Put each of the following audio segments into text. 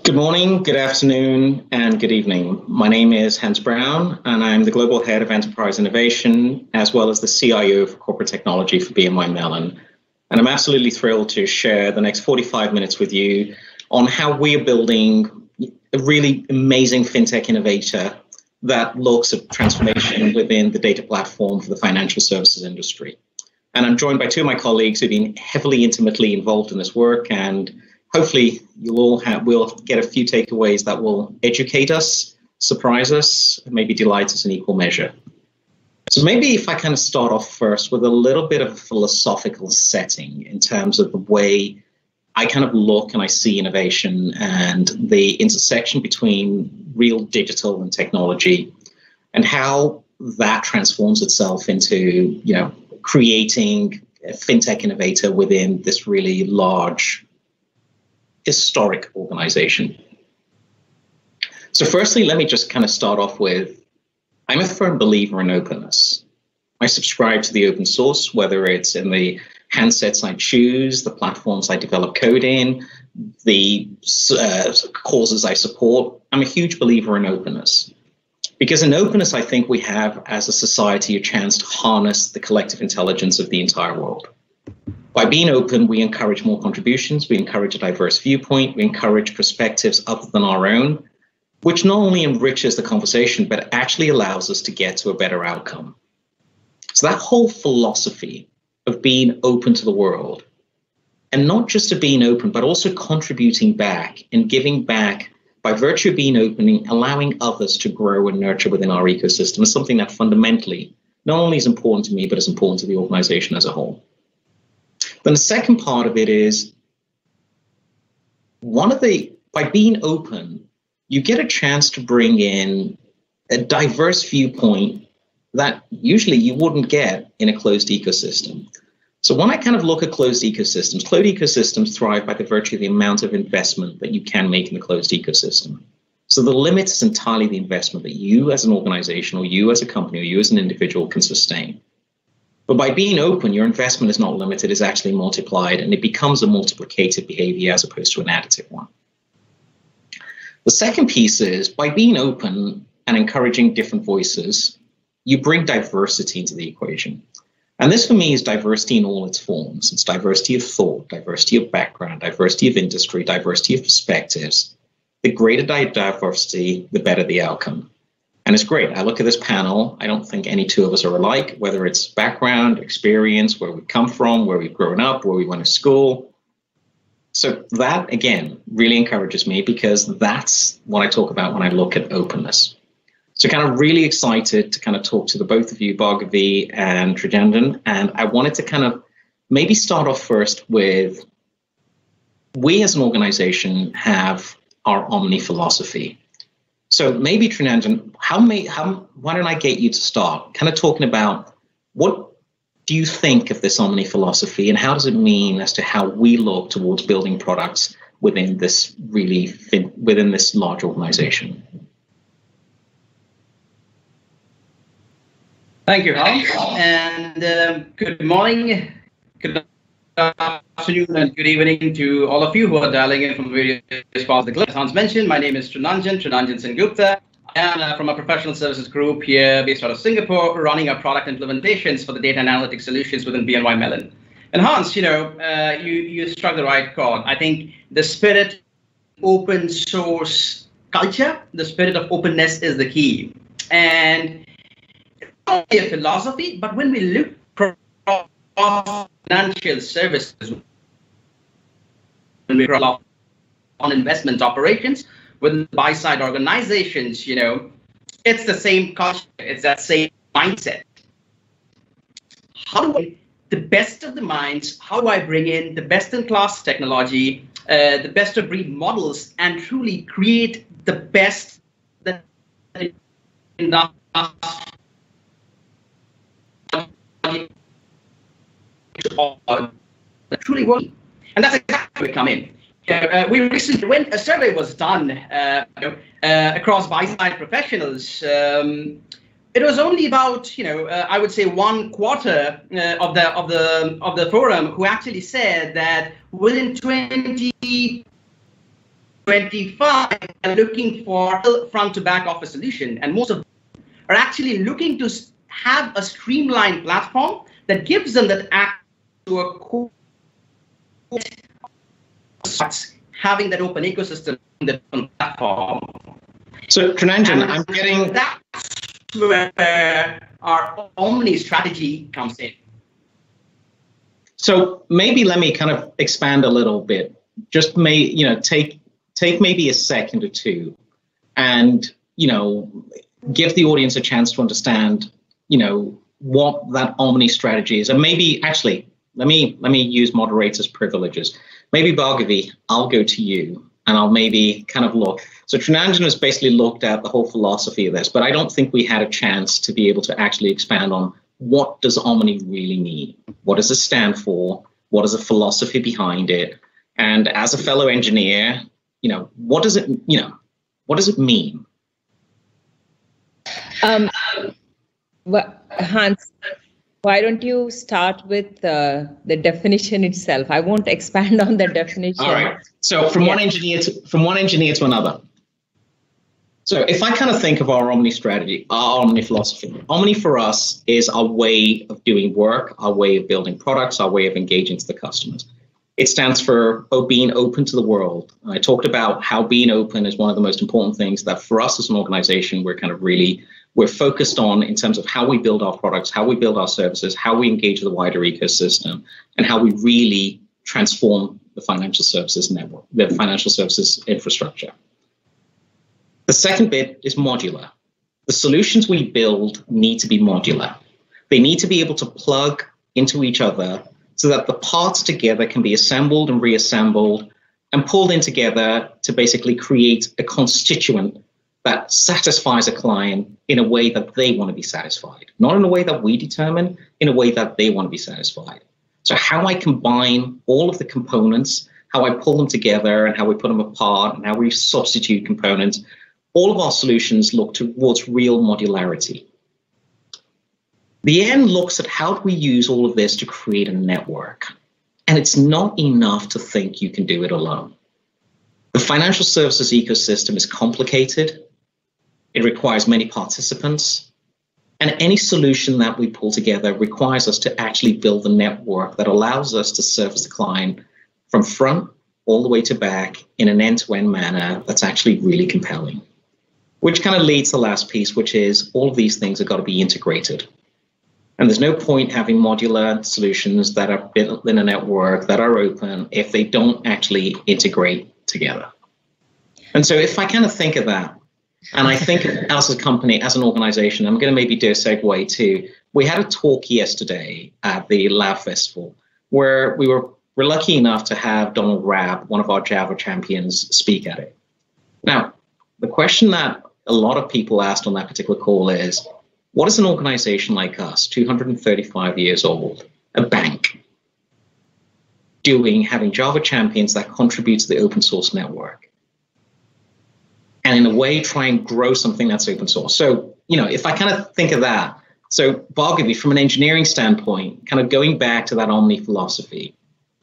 Good morning, good afternoon, and good evening. My name is Hans Brown, and I'm the Global Head of Enterprise Innovation, as well as the CIO for Corporate Technology for BNY Mellon. And I'm absolutely thrilled to share the next 45 minutes with you on how we are building a really amazing fintech innovator that looks at transformation within the data platform for the financial services industry. And I'm joined by two of my colleagues who've been heavily, intimately involved in this work, and hopefully we'll get a few takeaways that will educate us, surprise us, and maybe delight us in equal measure. So maybe if I kind of start off first with a little bit of a philosophical setting in terms of the way I kind of look and I see innovation and the intersection between real digital and technology and how that transforms itself into, creating a fintech innovator within this really large historic organization. So firstly, let me just kind of start off with, I'm a firm believer in openness. I subscribe to the open source, whether it's in the handsets I choose, the platforms I develop code in, the causes I support. I'm a huge believer in openness. Because in openness, I think we have, as a society, a chance to harness the collective intelligence of the entire world. By being open, we encourage more contributions, we encourage a diverse viewpoint, we encourage perspectives other than our own, which not only enriches the conversation, but actually allows us to get to a better outcome. So that whole philosophy of being open to the world, and not just to being open, but also contributing back and giving back by virtue of being open and allowing others to grow and nurture within our ecosystem is something that fundamentally not only is important to me, but is important to the organization as a whole. Then the second part of it is by being open, you get a chance to bring in a diverse viewpoint that usually you wouldn't get in a closed ecosystem. So when I kind of look at closed ecosystems thrive by the virtue of the amount of investment that you can make in the closed ecosystem. So the limit is entirely the investment that you as an organization or you as a company or you as an individual can sustain. But by being open, your investment is not limited, it's actually multiplied, and it becomes a multiplicative behavior as opposed to an additive one. The second piece is, by being open and encouraging different voices, you bring diversity into the equation. And this for me is diversity in all its forms. It's diversity of thought, diversity of background, diversity of industry, diversity of perspectives. The greater diversity, the better the outcome. And it's great. I look at this panel. I don't think any two of us are alike, whether it's background, experience, where we come from, where we've grown up, where we went to school. So that, again, really encourages me because that's what I talk about when I look at openness. So kind of really excited to kind of talk to the both of you, Bhargavi and Trijanjan. And I wanted to kind of maybe start off first with, we as an organization have our Omni philosophy. So maybe Trijanjan, why don't I get you to start kind of talking about what do you think of this Omni philosophy and how does it mean as to how we look towards building products within this within this large organization? Thank you, Hans, and good morning, good afternoon, and good evening to all of you who are dialing in from various parts of the globe. As Hans mentioned, my name is Trijanjan Sengupta. I am from a professional services group here based out of Singapore, running our product implementations for the data and analytics solutions within BNY Mellon. And Hans, you struck the right chord. I think the spirit open source culture, the spirit of openness is the key. And not only a philosophy, but when we look across financial services, when we look on investment operations within buy-side organizations, it's the same culture, it's that same mindset. How do I, the best of the minds, how do I bring in the best-in-class technology, the best-of-breed models, and truly create the best that in the truly working, and that's exactly where we come in. We recently, when a survey was done across buy-side professionals, it was only about, I would say 1/4 of the forum who actually said that within 20 25 are looking for a front to back office solution, and most of them are actually looking to have a streamlined platform that gives them that access to a core, having that open ecosystem, that platform. So Trunanjan, I'm getting that's where our Omni strategy comes in. So maybe let me kind of expand a little bit. Just take maybe a second or two, and give the audience a chance to understand what that Omni strategy is, and maybe actually let me use moderator's privileges. Maybe Bhargavi, I'll go to you, and I'll maybe kind of look. So Trunanjan has basically looked at the whole philosophy of this, but I don't think we had a chance to be able to actually expand on what does Omni really mean? What does it stand for? What is the philosophy behind it? And as a fellow engineer, what does it mean? Well, Hans, why don't you start with the definition itself? I won't expand on the definition. All right. So from one engineer to another. So if I kind of think of our Omni strategy, our Omni philosophy, Omni for us is our way of doing work, our way of building products, our way of engaging to the customers. It stands for being open to the world. I talked about how being open is one of the most important things that for us as an organization, we're focused on in terms of how we build our products, how we build our services, how we engage the wider ecosystem, and how we really transform the financial services network, the financial services infrastructure. The second bit is modular. The solutions we build need to be modular. They need to be able to plug into each other so that the parts together can be assembled and reassembled and pulled in together to basically create a constituent that satisfies a client in a way that they want to be satisfied. Not in a way that we determine, in a way that they want to be satisfied. So how I combine all of the components, how I pull them together and how we put them apart and how we substitute components, all of our solutions look towards real modularity. The end looks at how do we use all of this to create a network. And it's not enough to think you can do it alone. The financial services ecosystem is complicated. It requires many participants. And any solution that we pull together requires us to actually build a network that allows us to service the client from front all the way to back in an end-to-end manner that's actually really compelling. Which kind of leads to the last piece, which is all of these things have got to be integrated. And there's no point having modular solutions that are built in a network that are open if they don't actually integrate together. And so if I kind of think of that, and I think as a company, as an organization, I'm going to maybe do a segue to, we had a talk yesterday at the Lab Festival where we're lucky enough to have Donald Rabb, one of our Java champions, speak at it. Now, the question that a lot of people asked on that particular call is, what is an organization like us, 235 years old, a bank, doing having Java champions that contribute to the open source network? And in a way, try and grow something that's open source. So, if I kind of think of that, so Bhargavi, from an engineering standpoint, kind of going back to that Omni philosophy,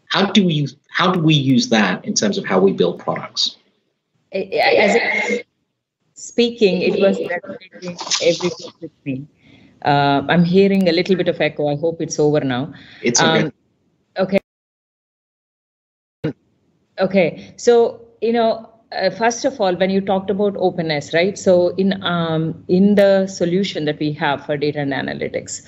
how do we use that in terms of how we build products? Speaking, it was resonating everything with me. I'm hearing a little bit of echo. I hope it's over now. It's okay. Okay. So, first of all, when you talked about openness, right? So in the solution that we have for data and analytics,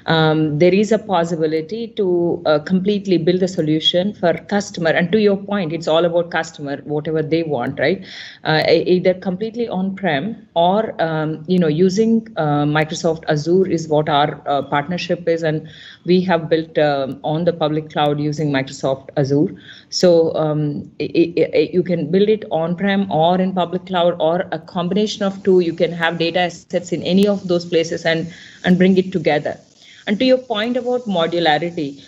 there is a possibility to completely build a solution for customer. And to your point, it's all about customer, whatever they want, right? Either completely on-prem or, using Microsoft Azure is what our partnership is. And we have built on the public cloud using Microsoft Azure. So you can build it on-prem or in public cloud or a combination of two. You can have data assets in any of those places and bring it together. And to your point about modularity,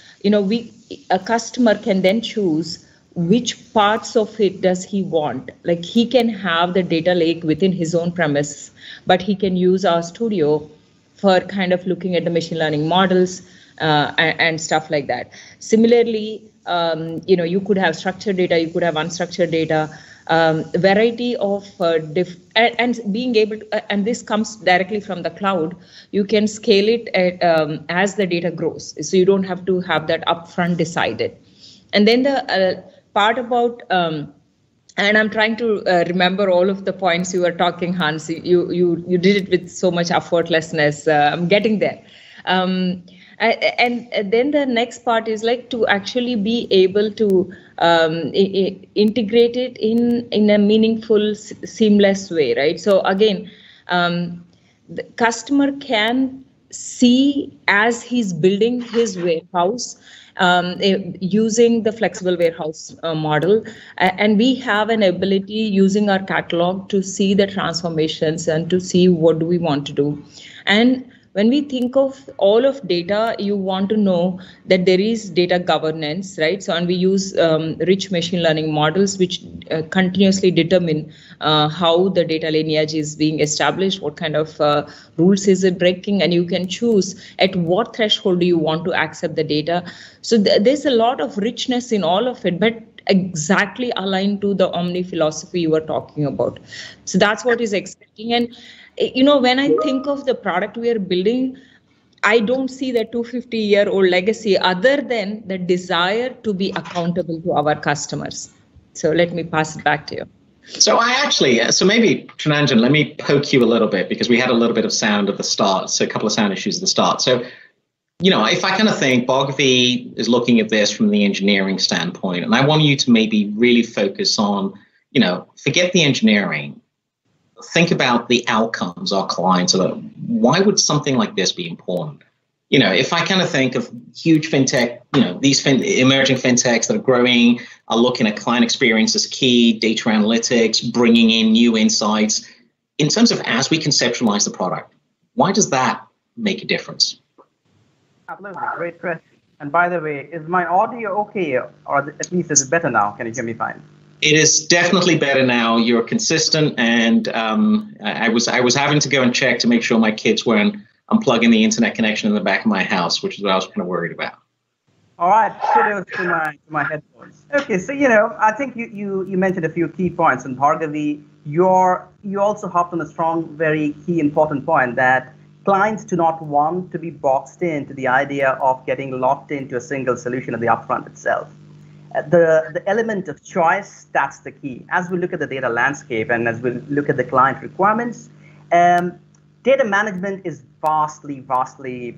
a customer can then choose which parts of it does he want. Like he can have the data lake within his own premise, but he can use our studio for kind of looking at the machine learning models and stuff like that. Similarly, you could have structured data, you could have unstructured data. variety of and being able to, and this comes directly from the cloud. You can scale it as the data grows, so you don't have to have that upfront decided. And then the part about and I'm trying to remember all of the points you were talking, Hans. You did it with so much effortlessness. I'm getting there. And then the next part is like to actually be able to integrate it in a meaningful, seamless way, right? So again, the customer can see as he's building his warehouse, using the flexible warehouse model, and we have an ability using our catalog to see the transformations and to see what do we want to do. And when we think of all of data, you want to know that there is data governance, right? So, and we use rich machine learning models, which continuously determine how the data lineage is being established, what kind of rules is it breaking, and you can choose at what threshold do you want to accept the data. So there's a lot of richness in all of it, but exactly aligned to the Omni philosophy you were talking about. So that's what is exciting. And you know, when I think of the product we are building, I don't see the 250-year-old legacy other than the desire to be accountable to our customers. So let me pass it back to you. So so maybe, Trunanjan, let me poke you a little bit, because we had a little bit of sound at the start, so a couple of sound issues at the start. So, you know, if I kind of think Bhargavi is looking at this from the engineering standpoint, and I want you to maybe really focus on, you know, forget the engineering. Think about the outcomes our clients are. Why would something like this be important? You know, if I kind of think of huge fintech, you know, these emerging fintechs that are growing, are looking at client experience as key, data analytics, bringing in new insights. In terms of as we conceptualize the product, why does that make a difference? Absolutely, great question. And by the way, is my audio okay, or at least is it better now? Can you hear me fine? It is definitely better now. You're consistent, and I was having to go and check to make sure my kids weren't unplugging the internet connection in the back of my house, which is what I was kind of worried about. All right, kudos to my headphones. Okay, so you know, I think you mentioned a few key points, and Bhargavi, you also hopped on a strong, very key important point that clients do not want to be boxed into the idea of getting locked into a single solution at the upfront itself. The element of choice, that's the key. As we look at the data landscape and as we look at the client requirements, data management is vastly,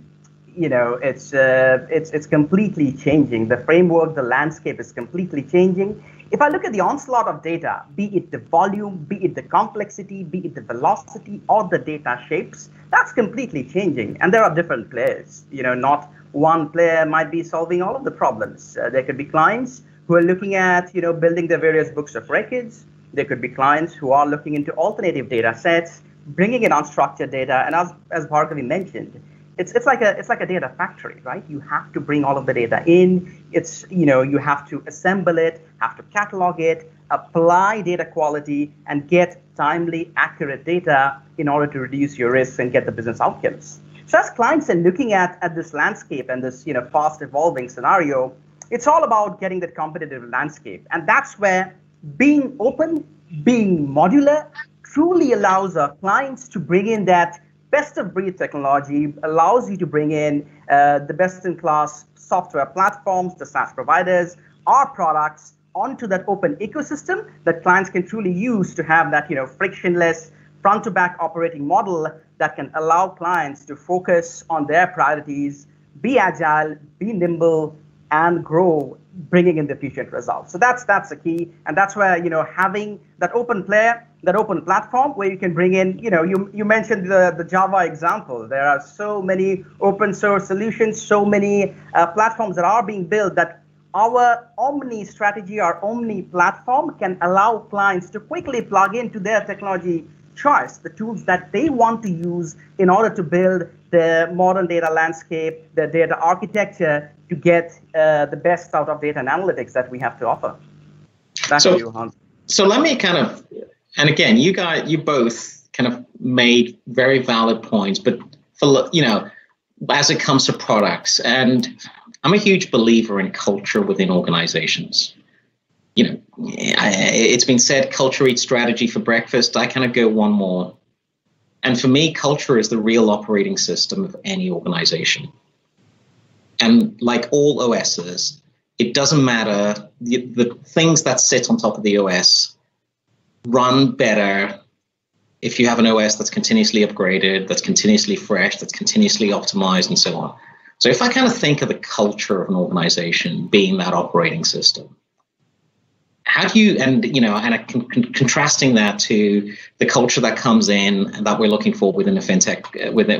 you know, it's completely changing. The framework, the landscape is completely changing. If I look at the onslaught of data, be it the volume, be it the complexity, be it the velocity, or the data shapes, that's completely changing. And there are different players. You know, not one player might be solving all of the problems. There could be clients who are looking at, you know, building their various books of records. There could be clients who are looking into alternative data sets, bringing in unstructured data. And as Bhargavi mentioned, it's like a data factory, right? You have to bring all of the data in. It's, you know, you have to assemble it, have to catalog it, apply data quality, and get timely, accurate data in order to reduce your risks and get the business outcomes. So as clients are looking at this landscape and this, you know, fast evolving scenario, it's all about getting that competitive landscape. And that's where being open, being modular, truly allows our clients to bring in that best of breed technology, allows you to bring in the best in class software platforms, the SaaS providers, our products onto that open ecosystem that clients can truly use to have that, you know, frictionless front to back operating model that can allow clients to focus on their priorities, be agile, be nimble, and grow, bringing in the efficient results. So that's the key. And that's where, you know, having that open player, that open platform where you can bring in, you know, you mentioned the Java example. There are so many open source solutions, so many platforms that are being built that our Omni strategy, our Omni platform can allow clients to quickly plug into their technology choice, the tools that they want to use in order to build the modern data landscape, the data architecture to get the best out of data and analytics that we have to offer. Back to you, Hans. So let me kind of, and again, you both kind of made very valid points, but for, you know, as it comes to products, and I'm a huge believer in culture within organizations. You know, it's been said, culture eats strategy for breakfast. I kind of go one more. And for me, culture is the real operating system of any organization. And like all OSs, it doesn't matter. The things that sit on top of the OS run better if you have an OS that's continuously upgraded, that's continuously fresh, that's continuously optimized, and so on. So if I kind of think of the culture of an organization being that operating system, how do you, and contrasting that to the culture that comes in and that we're looking for within the fintech,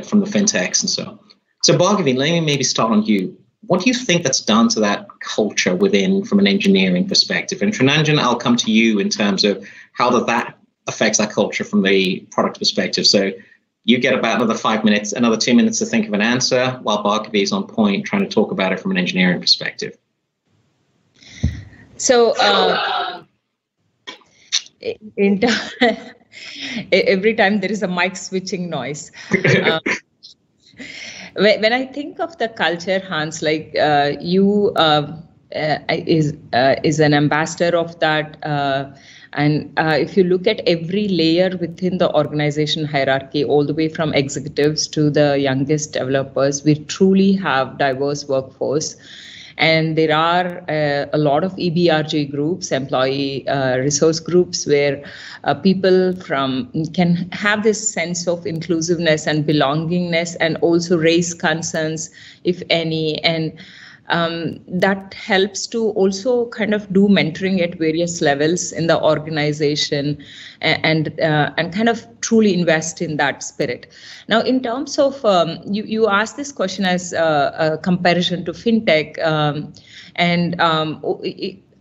from the fintechs and so on. So Bhargavi, let me maybe start on you. What do you think that's done to that culture within, from an engineering perspective? And Trunanjan, I'll come to you in terms of how that affects that culture from the product perspective. So you get about another 5 minutes, another 2 minutes to think of an answer, while Bhargavi is on point trying to talk about it from an engineering perspective. So every time there is a mic switching noise. When I think of the culture, Hans, like you is an ambassador of that. And if you look at every layer within the organization hierarchy, all the way from executives to the youngest developers, we truly have diverse workforce. And there are a lot of EBRG groups, employee resource groups, where people can have this sense of inclusiveness and belongingness, and also raise concerns, if any. And that helps to also kind of do mentoring at various levels in the organization, and kind of truly invest in that spirit. Now, in terms of you asked this question as a comparison to fintech,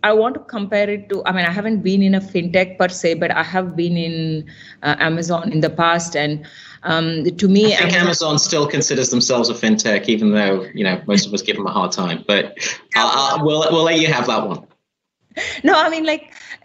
I want to compare it to, I haven't been in a fintech per se, but I have been in Amazon in the past, and to me, I think Amazon still considers themselves a fintech, even though most of us give them a hard time. But we'll let you have that one. No,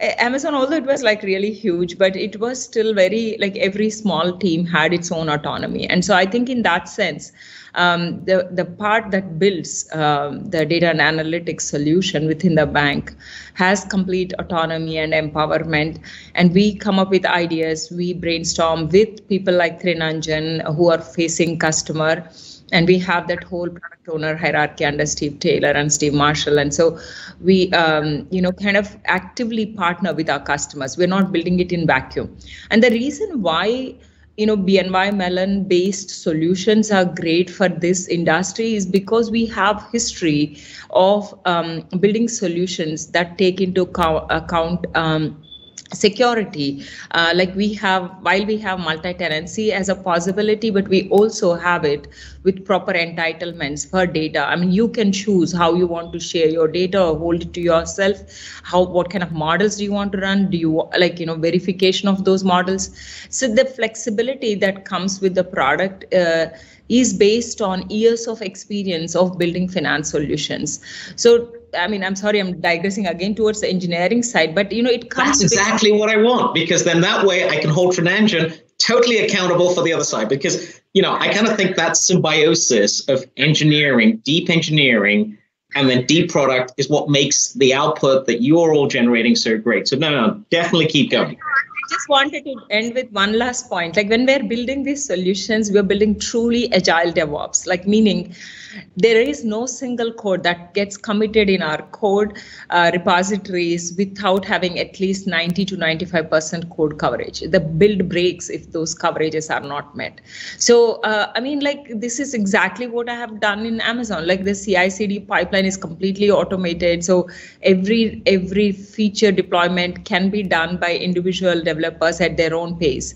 Amazon, although it was really huge, but it was still very every small team had its own autonomy, and so I think in that sense, the part that builds the data and analytics solution within the bank has complete autonomy and empowerment. And we come up with ideas, we brainstorm with people like Trunanjan who are facing customer, and we have that whole product owner hierarchy under Steve Taylor and Steve Marshall. And so we, kind of actively partner with our customers. We're not building it in vacuum. And the reason why BNY Mellon based solutions are great for this industry is because we have history of building solutions that take into account security. While we have multi-tenancy as a possibility, but we also have it with proper entitlements for data. You can choose how you want to share your data or hold it to yourself. What kind of models do you want to run? Do you verification of those models? So the flexibility that comes with the product is based on years of experience of building finance solutions. So I'm sorry, I'm digressing again towards the engineering side, but it comes. That's exactly what I want, because then that way I can hold Trunanjan totally accountable for the other side, because I kind of think that symbiosis of engineering, deep engineering, and then deep product is what makes the output that you're all generating so great. So no, definitely keep going. I just wanted to end with one last point. When we're building these solutions, we're building truly agile DevOps, meaning there is no single code that gets committed in our code repositories without having at least 90 to 95% code coverage. The build breaks if those coverages are not met. So, this is exactly what I have done in Amazon. The CI/CD pipeline is completely automated. So every feature deployment can be done by individual developers at their own pace.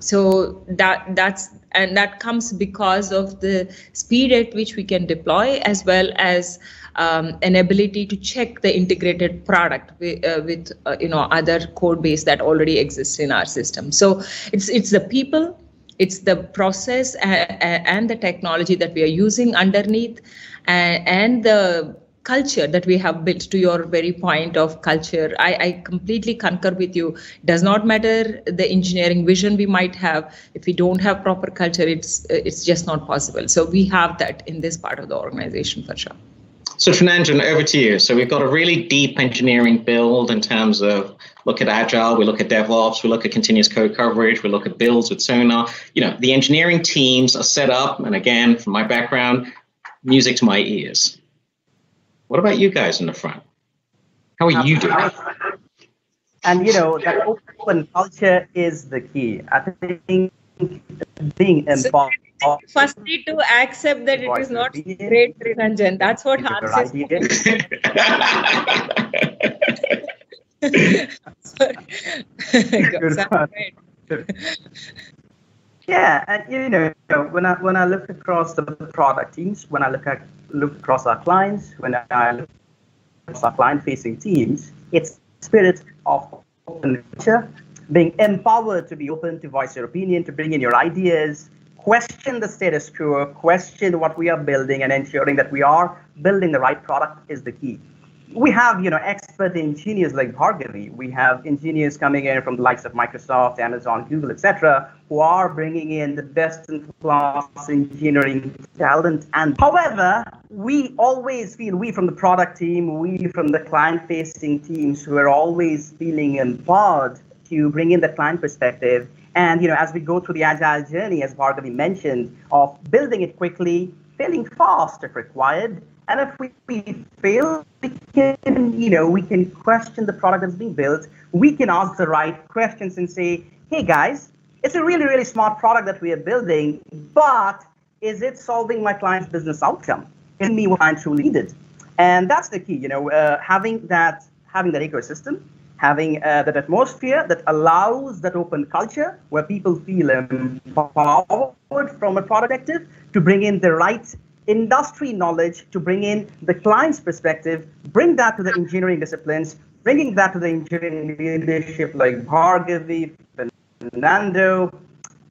So that comes because of the speed at which we can deploy, as well as an ability to check the integrated product with other code base that already exists in our system. So it's the people, it's the process and the technology that we are using underneath, and the culture that we have built. To your very point of culture, I completely concur with you. Does not matter the engineering vision we might have. If we don't have proper culture, it's just not possible. So we have that in this part of the organization for sure. So Trunanjan, over to you. So we've got a really deep engineering build in terms of look at Agile, we look at DevOps, we look at continuous code coverage, we look at builds with Sonar. The engineering teams are set up, and again, from my background, music to my ears. What about you guys in the front? How are you doing? And that open culture is the key. I think being involved. First need to accept that it is not great, Trunanjan. That's what Hans is. Yeah, and when I look across the product teams, when I look across our clients, when I look across our client-facing teams, it's spirit of open culture, being empowered to be open, to voice your opinion, to bring in your ideas, question the status quo, question what we are building, and ensuring that we are building the right product is the key. We have, expert engineers like Bhargavi. We have engineers coming in from the likes of Microsoft, Amazon, Google, etc., who are bringing in the best-in-class engineering talent. And however, we always feel, we from the product team, we from the client-facing teams, who are always feeling empowered to bring in the client perspective. And as we go through the agile journey, as Bhargavi mentioned, of building it quickly, failing fast if required. And if we fail, we can question the product that's being built. We can ask the right questions and say, hey guys, it's a really, really smart product that we are building, but is it solving my client's business outcome? Is me what I truly needed? And that's the key, having that ecosystem, having that atmosphere that allows that open culture where people feel empowered from a product perspective to bring in the right industry knowledge, to bring in the client's perspective, bring that to the engineering disciplines, bringing that to the engineering leadership like Bhargavi, Fernando.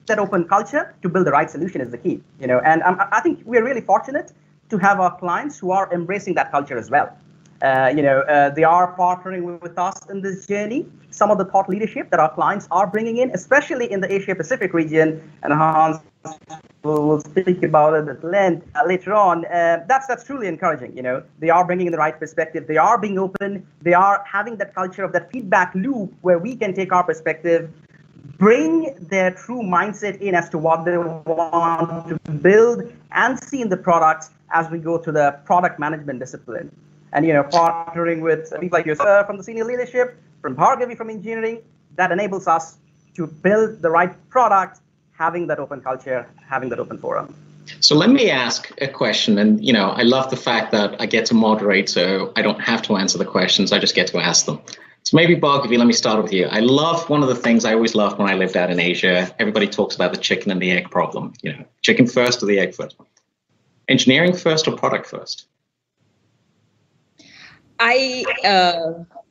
That open culture to build the right solution is the key. And I think we're really fortunate to have our clients who are embracing that culture as well. They are partnering with us in this journey. Some of the thought leadership that our clients are bringing in, especially in the Asia Pacific region, and Hans will speak about it at length later on. That's truly encouraging. They are bringing in the right perspective. They are being open. They are having that culture of that feedback loop where we can take our perspective, bring their true mindset in as to what they want to build and see in the products as we go to the product management discipline. And partnering with people like yourself from the senior leadership, from Bhargavi from engineering, that enables us to build the right product, having that open culture, having that open forum. So let me ask a question, and I love the fact that I get to moderate, so I don't have to answer the questions, I just get to ask them. So maybe Bhargavi, let me start with you. I love one of the things I always loved when I lived out in Asia. Everybody talks about the chicken and the egg problem. Chicken first or the egg first? Engineering first or product first? I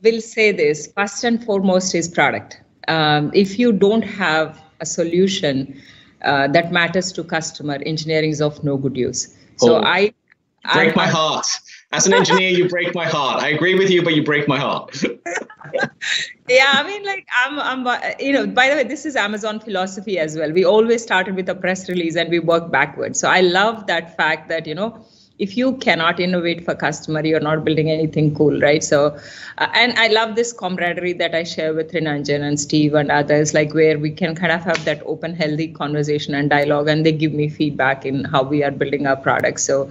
will say this, first and foremost is product. If you don't have a solution that matters to customer, engineering is of no good use. So I break my heart. As an engineer, you break my heart. I agree with you, but you break my heart. Yeah, I mean, I'm by the way, this is Amazon philosophy as well. We always started with a press release and we work backwards. So I love that fact that, if you cannot innovate for customer, you're not building anything cool, right? So, and I love this camaraderie that I share with Trunanjan and Steve and others, like where we can kind of have that open, healthy conversation and dialogue, and they give me feedback in how we are building our products. So,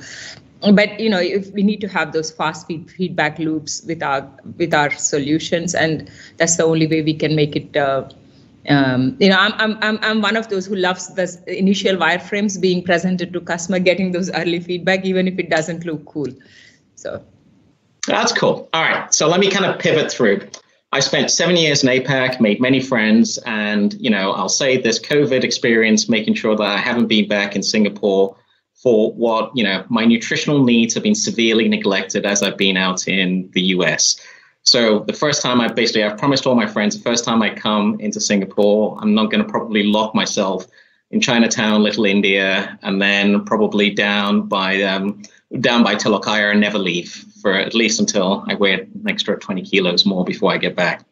but if we need to have those fast feedback loops with our solutions, and that's the only way we can make it. I'm one of those who loves the initial wireframes being presented to customer, getting those early feedback, even if it doesn't look cool. So that's cool. All right. So let me kind of pivot through. I spent 7 years in APAC, made many friends, and I'll say this COVID experience, making sure that I haven't been back in Singapore for what my nutritional needs have been severely neglected as I've been out in the US. So the first time I've promised all my friends, the first time I come into Singapore, I'm not going to probably lock myself in Chinatown, Little India, and then probably down by Telokaya and never leave for at least until I weigh an extra 20 kilos more before I get back.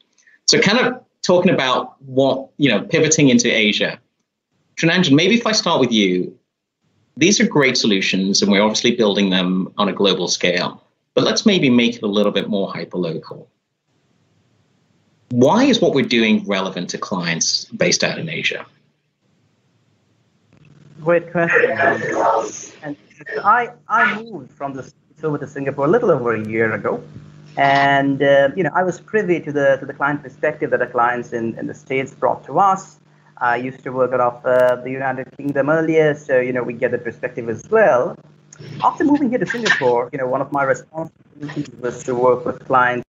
So kind of talking about what, pivoting into Asia. Trunanjan, maybe if I start with you, these are great solutions and we're obviously building them on a global scale. but let's maybe make it a little bit more hyperlocal. Why is what we're doing relevant to clients based out in Asia? Great question. And I moved from the States over to Singapore a little over a year ago. And I was privy to the client perspective that the clients in the States brought to us. I used to work out of the United Kingdom earlier, so we get the perspective as well. After moving here to Singapore, one of my responsibilities was to work with clients,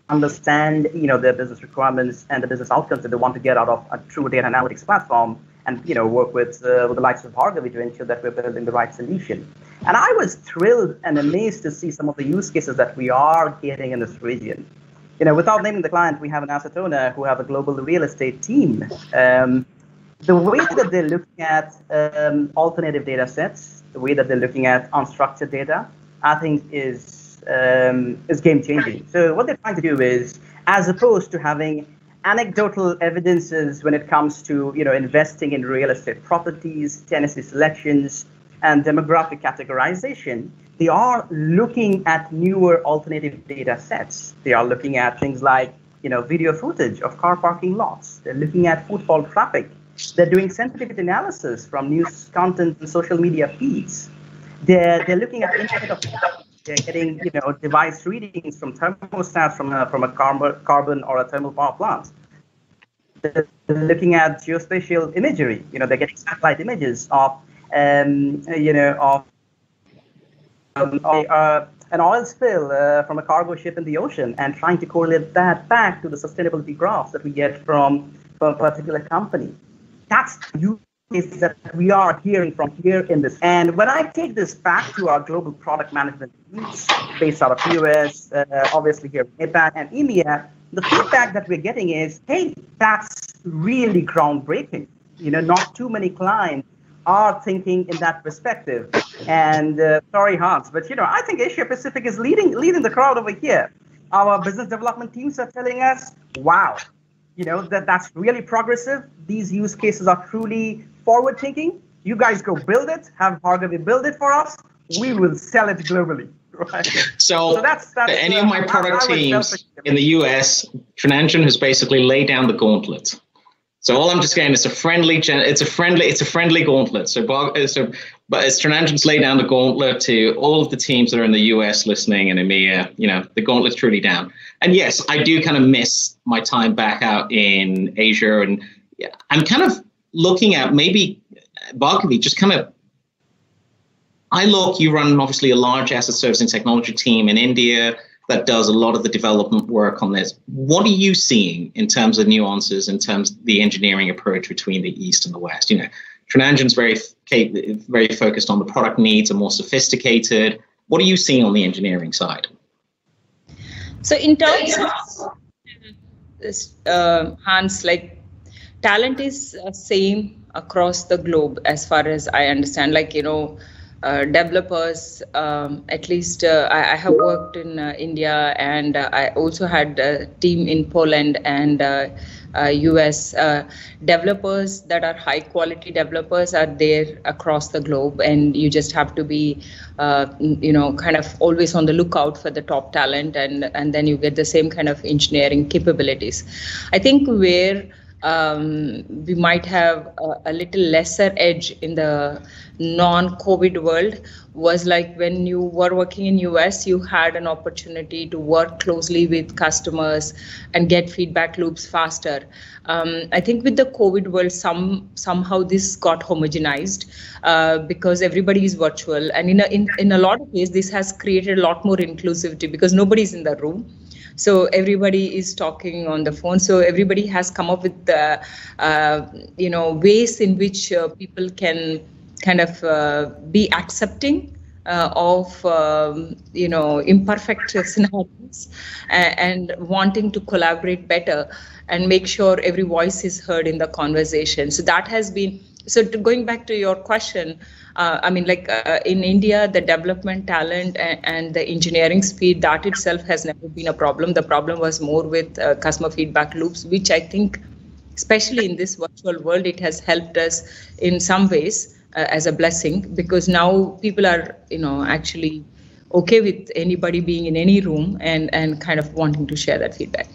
understand their business requirements and the business outcomes that they want to get out of a true data analytics platform, and work with the likes of Bhargavi to ensure that we're building the right solution. And I was thrilled and amazed to see some of the use cases that we are getting in this region. Without naming the client, we have an asset owner who have a global real estate team. The way that they're looking at alternative data sets, the way that they're looking at unstructured data, I think is game changing. So what they're trying to do is, as opposed to having anecdotal evidences when it comes to investing in real estate properties, tenancy selections, and demographic categorization, they are looking at newer alternative data sets. They are looking at things like video footage of car parking lots. They're looking at footfall traffic. They're doing sensitivity analysis from news content and social media feeds. They're looking at Internet of Things. They're getting device readings from thermostats from a carbon or a thermal power plant. They're looking at geospatial imagery. They're getting satellite images of an oil spill from a cargo ship in the ocean, and trying to correlate that back to the sustainability graphs that we get from a particular company. That's use case that we are hearing from here in this. And when I take this back to our global product management teams based out of US, obviously here in APAC and EMEA, the feedback that we're getting is, hey, that's really groundbreaking. Not too many clients are thinking in that perspective. And sorry, Hans, but I think Asia Pacific is leading the crowd over here. Our business development teams are telling us, wow, that's really progressive. These use cases are truly forward thinking. You guys go build it, have Bhargavi build it for us. We will sell it globally. Right. So that's any of my product teams in the US, Trunanjan has basically laid down the gauntlet. So all I'm just saying is it's a friendly gauntlet. But as Trunanjan's laid down the gauntlet to all of the teams that are in the US listening and EMEA, the gauntlet's truly down. And yes, I do kind of miss my time back out in Asia, and I'm kind of looking at maybe Bhargavi just kind of. You run obviously a large asset servicing technology team in India that does a lot of the development work on this. What are you seeing in terms of nuances, in terms of the engineering approach between the East and the West? Trunanjan's very focused on the product needs, are more sophisticated. What are you seeing on the engineering side? So in terms of this, Hans, talent is same across the globe as far as I understand. Developers, at least I have worked in India, and I also had a team in Poland and US. Developers that are high quality developers are there across the globe, and you just have to be, kind of always on the lookout for the top talent, and then you get the same kind of engineering capabilities. I think where we might have a little lesser edge in the non-COVID world was when you were working in US, you had an opportunity to work closely with customers and get feedback loops faster. I think with the COVID world, somehow this got homogenized because everybody is virtual, and in a lot of ways, this has created a lot more inclusivity because nobody's in the room. So everybody is talking on the phone. So everybody has come up with ways in which people can kind of be accepting of imperfect scenarios and wanting to collaborate better and make sure every voice is heard in the conversation. So that has been. So going back to your question, in India, the development talent and the engineering speed, that itself has never been a problem. The problem was more with customer feedback loops, which I think, especially in this virtual world, it has helped us in some ways as a blessing, because now people are, actually okay with anybody being in any room and kind of wanting to share that feedback.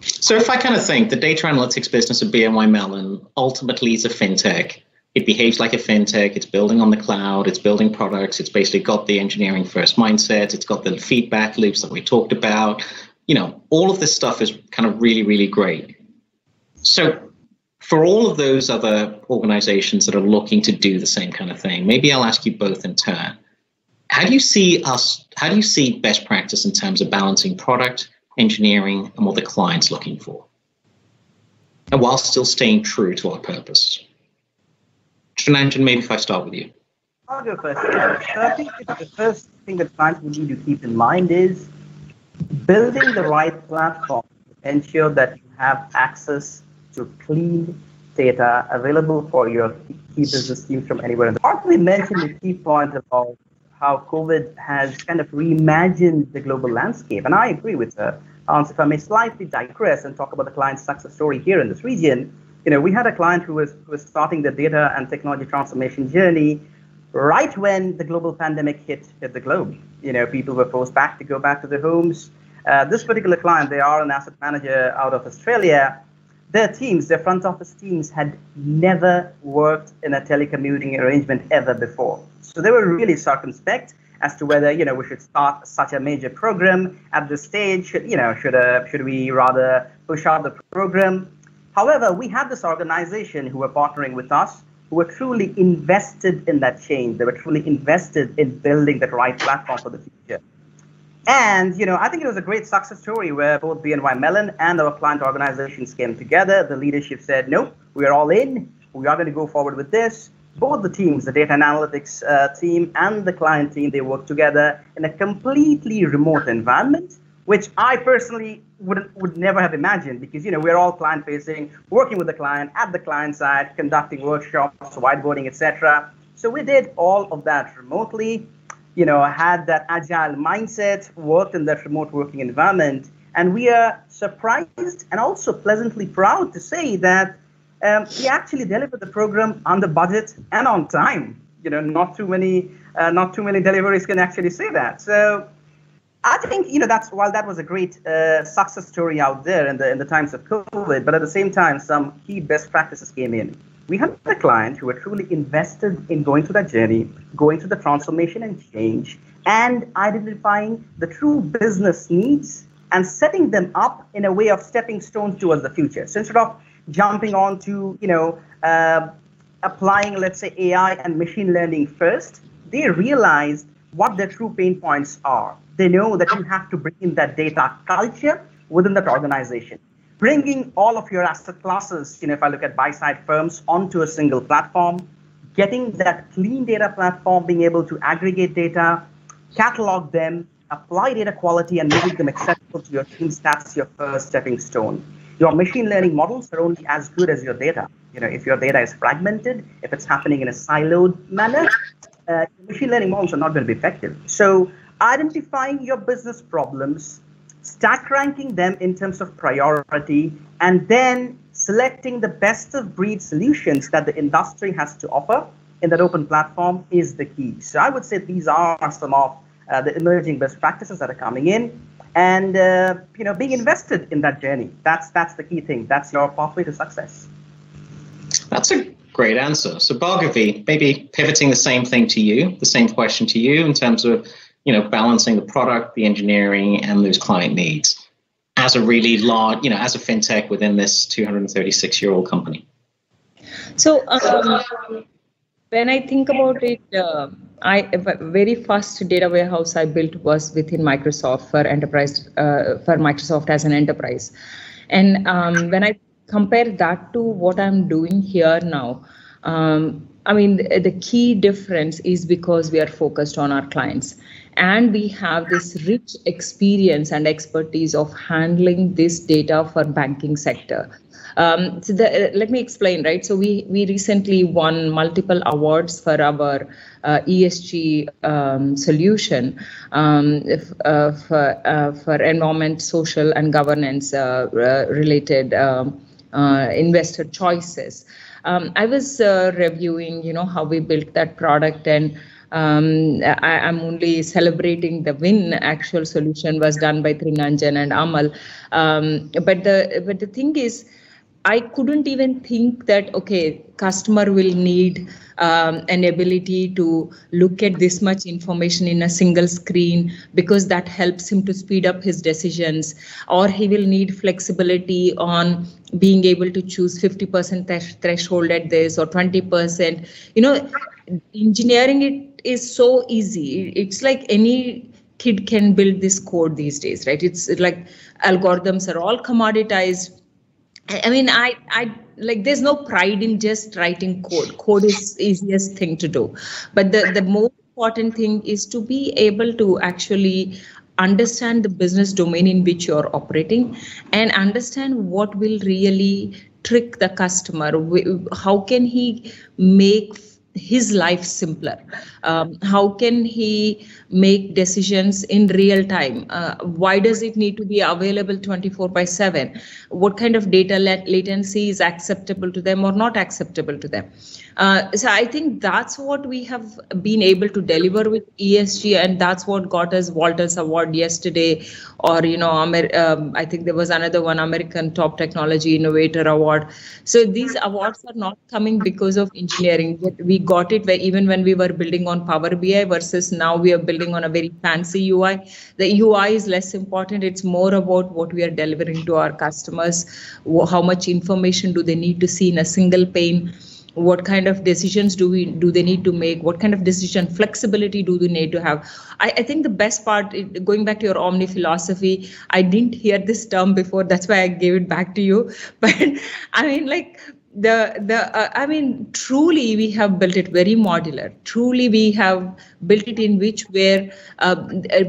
So if I kind of think the data analytics business of BNY Mellon ultimately is a fintech, it behaves like a fintech, it's building on the cloud, it's building products, it's basically got the engineering first mindset, it's got the feedback loops that we talked about. All of this stuff is kind of really, really great. So for all of those other organizations that are looking to do the same kind of thing, maybe I'll ask you both in turn. How do you see best practice in terms of balancing product, engineering, and what the client's looking for, and while still staying true to our purpose? Srinanjan, maybe if I start with you. I'll go first. So I think the first thing that clients will need to keep in mind is building the right platform to ensure that you have access to clean data available for your key business teams from anywhere. Partly mentioned the key point about how COVID has kind of reimagined the global landscape, and I agree with her. If I may slightly digress and talk about the client's success story here in this region, we had a client who was starting the data and technology transformation journey right when the global pandemic hit the globe. People were forced to go back to their homes. This particular client, they are an asset manager out of Australia. Their front office teams had never worked in a telecommuting arrangement ever before. So they were really circumspect as to whether, we should start such a major program at this stage. Should we rather push out the program? However, we had this organization who were partnering with us, who were truly invested in that change. They were truly invested in building that right platform for the future. And, I think it was a great success story where both BNY Mellon and our client organizations came together. The leadership said, no, we are all in. We are going to go forward with this. Both the teams, the data analytics team and the client team, they worked together in a completely remote environment, which I personally would never have imagined because, we're all client facing, working with the client at the client side, conducting workshops, whiteboarding, etc. So we did all of that remotely. Had that agile mindset, worked in that remote working environment. And we are surprised and also pleasantly proud to say that we actually delivered the program on the budget and on time. Not too many deliveries can actually say that. So I think, while that was a great success story out there in the times of COVID, but at the same time, some key best practices came in. We had a client who were truly invested in going through that journey, going through the transformation and change, and identifying the true business needs and setting them up in a way of stepping stones towards the future. So instead of jumping on to, applying, let's say, AI and machine learning first, they realized what their true pain points are. They know that you have to bring in that data culture within that organization. Bringing all of your asset classes, if I look at buy-side firms, onto a single platform, getting that clean data platform, being able to aggregate data, catalog them, apply data quality, and make them accessible to your teams, that's your first stepping stone. Your machine learning models are only as good as your data. If your data is fragmented, if it's happening in a siloed manner, machine learning models are not going to be effective. So identifying your business problems, stack ranking them in terms of priority, and then selecting the best of breed solutions that the industry has to offer in that open platform is the key. So I would say these are some of the emerging best practices that are coming in, and being invested in that journey. That's the key thing. That's your pathway to success. That's a great answer. So Bhargavi, maybe pivoting the same thing to you, the same question to you in terms of balancing the product, the engineering, and those client needs as a really large, as a fintech within this 236-year-old company. So when I think about it, very first data warehouse I built was within Microsoft for enterprise, for Microsoft as an enterprise. And when I compare that to what I'm doing here now, the key difference is because we are focused on our clients. And we have this rich experience and expertise of handling this data for banking sector. Let me explain, right? So we recently won multiple awards for our ESG solution for environment, social, and governance related investor choices. I was reviewing, how we built that product, and I'm only celebrating the win. Actual solution was done by Trinanjan and Amal. But the thing is, I couldn't even think that, okay, customer will need an ability to look at this much information in a single screen because that helps him to speed up his decisions, or he will need flexibility on being able to choose 50% threshold at this or 20%. Engineering it is so easy. It's like any kid can build this code these days, right? It's like algorithms are all commoditized. I mean, I like, there's no pride in just writing code. Code is easiest thing to do. But the more important thing is to be able to actually understand the business domain in which you're operating and understand what will really trick the customer. How can he make his life simpler? How can he make decisions in real time? Why does it need to be available 24/7? What kind of data latency is acceptable to them or not acceptable to them? So I think that's what we have been able to deliver with ESG, and that's what got us Walters Award yesterday, or I think there was another one, American Top Technology Innovator Award. So these awards are not coming because of engineering. We got it even when we were building on Power BI versus now we are building on a very fancy UI. The UI is less important. It's more about what we are delivering to our customers. How much information do they need to see in a single pane? What kind of decisions do they need to make? What kind of decision flexibility do they need to have? I think the best part, going back to your Omni philosophy, I didn't hear this term before. That's why I gave it back to you. But I mean, like, truly we have built it very modular. Truly we have built it in which where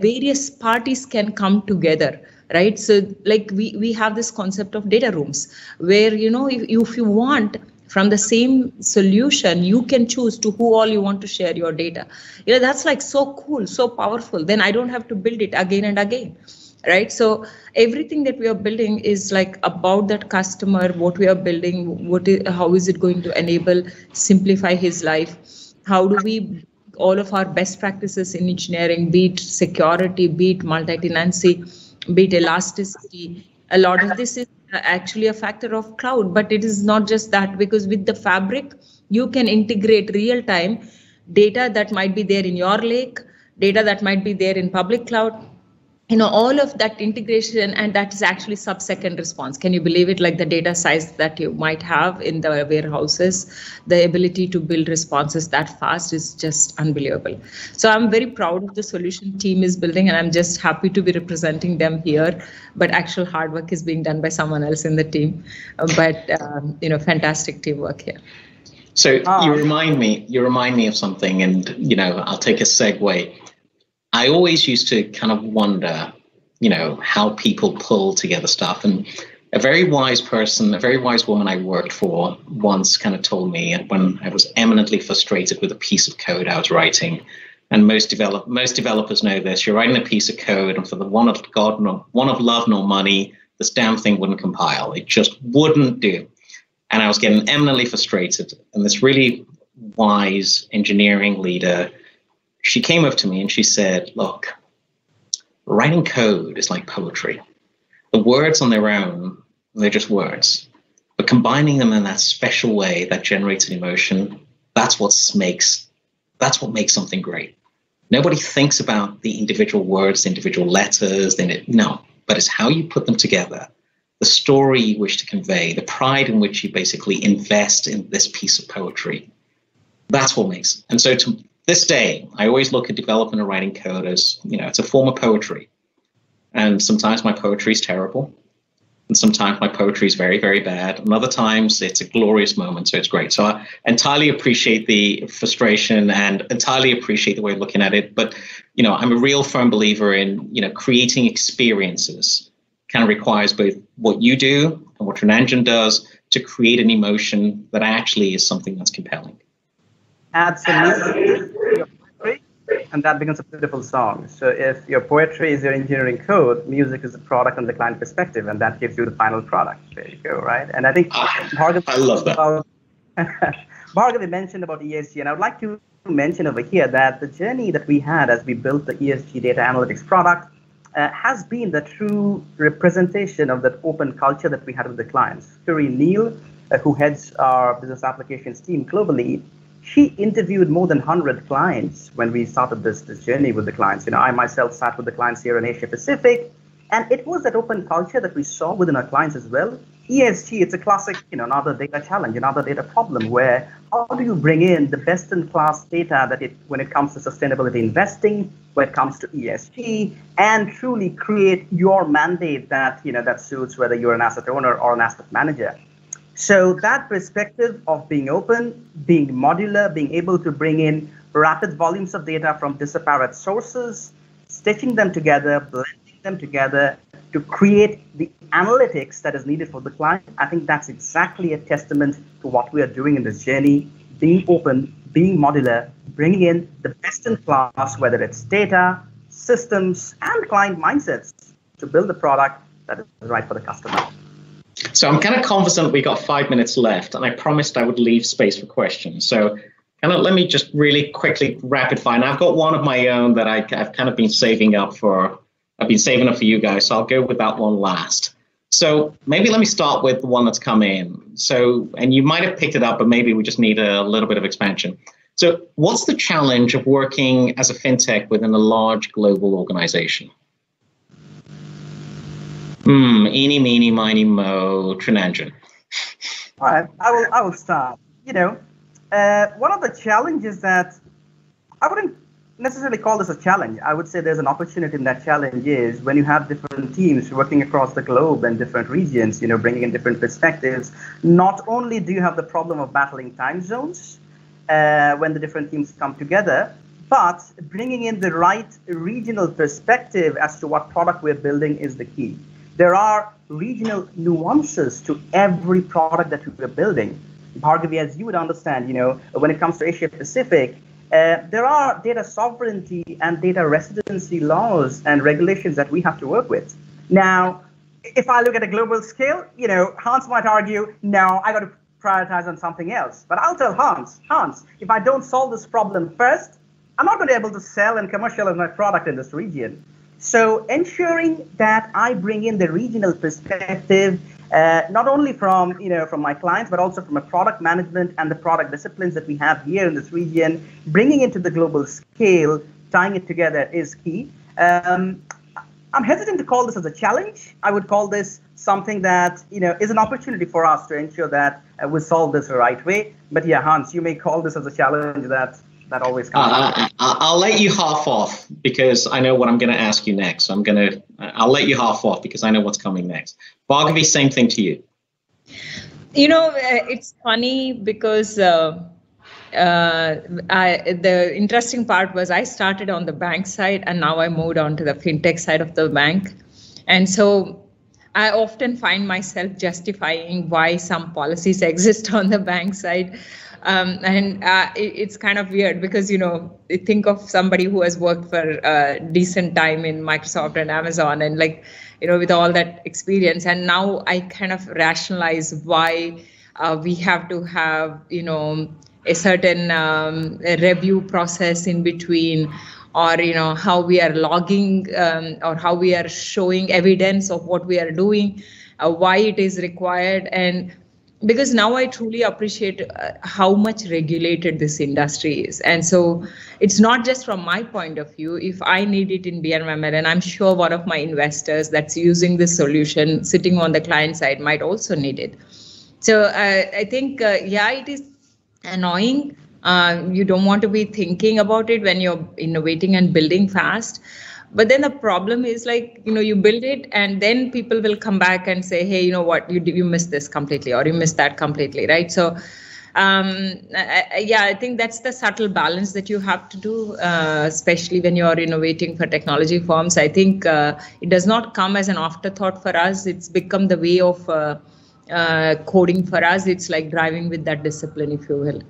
various parties can come together, right? So like we have this concept of data rooms where, if you want, from the same solution, you can choose to who all you want to share your data. That's like so cool, so powerful. Then I don't have to build it again and again. Right. So everything that we are building is like about that customer, what we are building, how is it going to enable, simplify his life? How do we all of our best practices in engineering, be it security, be it multi-tenancy, be it elasticity? A lot of this is actually a factor of cloud, but it is not just that, because with the fabric, you can integrate real-time data that might be there in your lake, data that might be there in public cloud, all of that integration, and that is actually sub-second response. Can you believe it? Like the data size that you might have in the warehouses, the ability to build responses that fast is just unbelievable. So I'm very proud of the solution team is building, and I'm just happy to be representing them here. But actual hard work is being done by someone else in the team. But fantastic teamwork here. So you remind me of something, and I'll take a segue. I always used to kind of wonder, how people pull together stuff. And a very wise person, a very wise woman I worked for once kind of told me, when I was eminently frustrated with a piece of code I was writing, and most developers know this, you're writing a piece of code, and for the one of love nor money, this damn thing wouldn't compile. It just wouldn't do. And I was getting eminently frustrated. And this really wise engineering leader, she came up to me and she said, look, writing code is like poetry. The words on their own, they're just words. But combining them in that special way that generates an emotion, that's what makes something great. Nobody thinks about the individual words, the individual letters, no, but it's how you put them together, the story you wish to convey, the pride in which you basically invest in this piece of poetry. That's what makes it. And so to this day, I always look at development and writing code as, it's a form of poetry. And sometimes my poetry is terrible. And sometimes my poetry is very, very bad. And other times it's a glorious moment. So it's great. So I entirely appreciate the frustration and entirely appreciate the way of looking at it. But, I'm a real firm believer in, creating experiences kind of requires both what you do and what Trinanjan does to create an emotion that actually is something that's compelling. Absolutely. Your poetry, and that becomes a beautiful song. So if your poetry is your engineering code, music is the product and the client perspective, and that gives you the final product. There you go, right? And I think I love that. Bhargavi mentioned about ESG, and I would like to mention over here that the journey that we had as we built the ESG data analytics product has been the true representation of that open culture that we had with the clients. Curry Neal, who heads our business applications team globally, she interviewed more than 100 clients when we started this journey with the clients. You know, I myself sat with the clients here in Asia Pacific, and it was that open culture that we saw within our clients as well. ESG, it's a classic, another data challenge, another data problem where how do you bring in the best in class data when it comes to sustainability investing, when it comes to ESG, and truly create your mandate that, that suits whether you're an asset owner or an asset manager. So that perspective of being open, being modular, being able to bring in rapid volumes of data from disparate sources, stitching them together, blending them together to create the analytics that is needed for the client. I think that's exactly a testament to what we are doing in this journey, being open, being modular, bringing in the best in class, whether it's data, systems, and client mindsets to build the product that is right for the customer. So I'm kind of confident we got 5 minutes left, and I promised I would leave space for questions. So let me just really quickly rapid fire. And I've got one of my own that I've kind of been saving up for. I've been saving up for you guys, so I'll go with that one last. So maybe let me start with the one that's come in. So, and you might have picked it up, but maybe we just need a little bit of expansion. So what's the challenge of working as a fintech within a large global organization? Eeny, meeny, miny, mo, Trunanjan. All right, I will start. One of the challenges that I wouldn't necessarily call this a challenge. I would say there's an opportunity in that challenge is when you have different teams working across the globe and different regions, bringing in different perspectives. Not only do you have the problem of battling time zones when the different teams come together, but bringing in the right regional perspective as to what product we're building is the key. There are regional nuances to every product that we're building. Bhargavi, as you would understand, when it comes to Asia Pacific, there are data sovereignty and data residency laws and regulations that we have to work with. Now, if I look at a global scale, Hans might argue, no, I got to prioritize on something else. But I'll tell Hans, if I don't solve this problem first, I'm not going to be able to sell and commercialize my product in this region. So ensuring that I bring in the regional perspective, not only from my clients, but also from a product management and the product disciplines that we have here in this region, bringing into the global scale, tying it together is key. I'm hesitant to call this as a challenge. I would call this something that is an opportunity for us to ensure that we solve this the right way. But yeah, Hans, you may call this as a challenge that always comes up. I'll let you half off because I know what I'm going to ask you next. So I'll let you half off because I know what's coming next. Bhargavi, same thing to you. It's funny because the interesting part was I started on the bank side and now I moved on to the fintech side of the bank. And so I often find myself justifying why some policies exist on the bank side. It's kind of weird because, think of somebody who has worked for a decent time in Microsoft and Amazon and with all that experience. And now I kind of rationalize why we have to have, a certain review process in between, or, how we are logging or how we are showing evidence of what we are doing, why it is required. And because now I truly appreciate how much regulated this industry is. And so it's not just from my point of view. If I need it in BNY Mellon, I'm sure one of my investors that's using this solution sitting on the client side might also need it. So I think, it is annoying. You don't want to be thinking about it when you're innovating and building fast. But then the problem is you build it and then people will come back and say, hey, you know what, you missed this completely or you missed that completely, right? So, I think that's the subtle balance that you have to do, especially when you're innovating for technology firms. I think it does not come as an afterthought for us. It's become the way of coding for us. It's like driving with that discipline, if you will.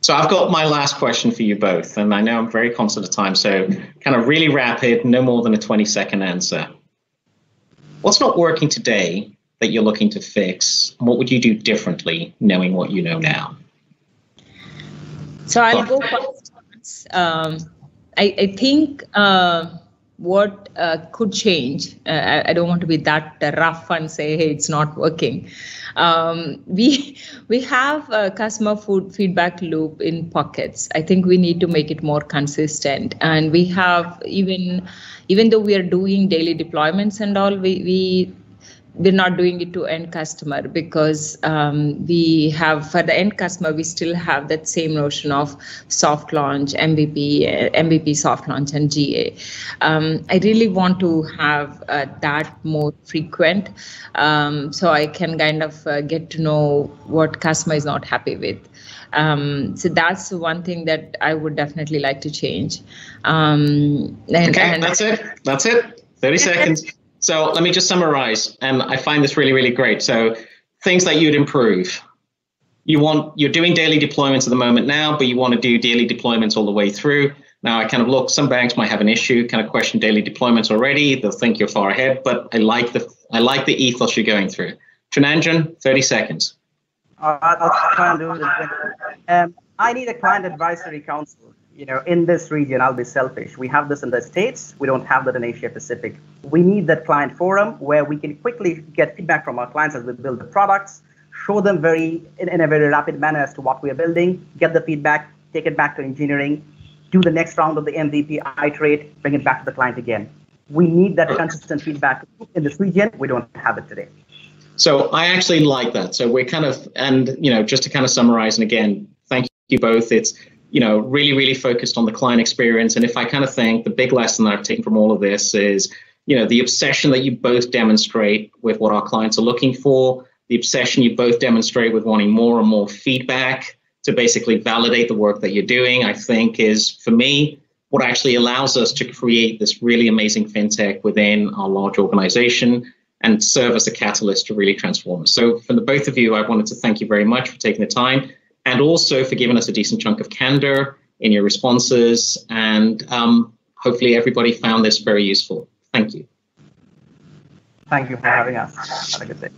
So I've got my last question for you both, and I know I'm very conscious of time, so kind of really rapid, no more than a 20-second answer. What's not working today that you're looking to fix? And what would you do differently, knowing what you know now? So I'll go first. yes. I think what could change, I don't want to be that rough and say, hey, it's not working. We have a customer feedback loop in pockets. I think we need to make it more consistent. And we have, even though we are doing daily deployments and all, we're not doing it to end customer because we have, for the end customer, we still have that same notion of soft launch, MVP soft launch, and GA. I really want to have that more frequent, so I can kind of get to know what customer is not happy with. So that's one thing that I would definitely like to change. That's it. 30 seconds. So let me just summarize, and I find this really, really great. So things that you'd improve. You're doing daily deployments at the moment now, but you want to do daily deployments all the way through. Now I kind of look, some banks might have an issue, kind of question daily deployments already. They'll think you're far ahead, but I like the ethos you're going through. Trunanjan, 30 seconds. I'll try and do it. I need a client advisory council. In this region, I'll be selfish. We have this in the States. We don't have that in Asia Pacific. We need that client forum where we can quickly get feedback from our clients as we build the products, show them in a very rapid manner as to what we are building, get the feedback, take it back to engineering, do the next round of the MVP, iterate, bring it back to the client again. We need that consistent feedback in this region. We don't have it today. So I actually like that. So we're kind of, and just to kind of summarize, and again, thank you both. It's really, really focused on the client experience. And if I kind of think the big lesson that I've taken from all of this is, the obsession that you both demonstrate with what our clients are looking for, the obsession you both demonstrate with wanting more and more feedback to basically validate the work that you're doing, I think is, for me, what actually allows us to create this really amazing fintech within our large organization and serve as a catalyst to really transform us. So for the both of you, I wanted to thank you very much for taking the time, and also for giving us a decent chunk of candor in your responses. And hopefully everybody found this very useful. Thank you. Thank you for having us. Have a good day.